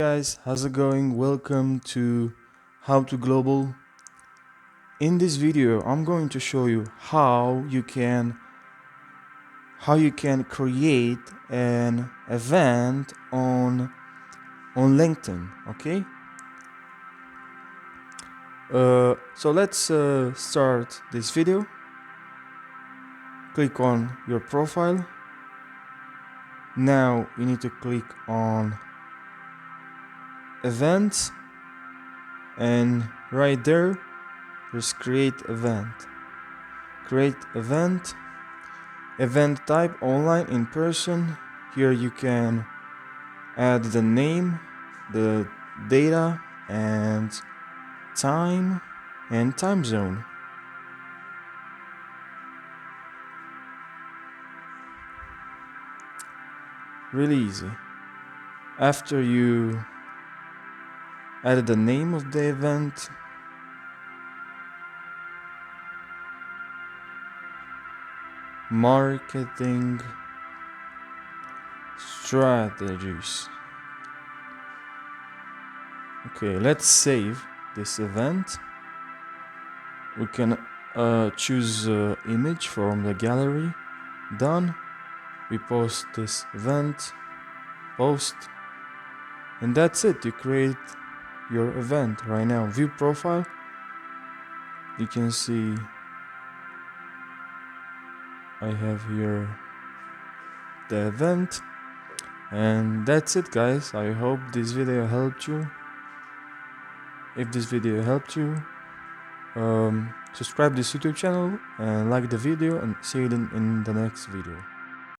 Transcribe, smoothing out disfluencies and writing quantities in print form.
Guys, how's it going? Welcome to How to Global. In this video I'm going to show you how you can create an event on LinkedIn. Okay, so let's start this video. Click on your profile. Now you need to click on events, and right there there's create event. Event type online, in person. Here you can add the name, the data, and time zone. Really easy. After you added the name of the event, marketing strategies. Okay, let's save this event. We can choose image from the gallery. Done. We post this event, post, and that's it. You create your event right now. View profile. You can see I have here the event, and that's it, guys. I hope this video helped you. If this video helped you, subscribe this YouTube channel and like the video, and see you in the next video.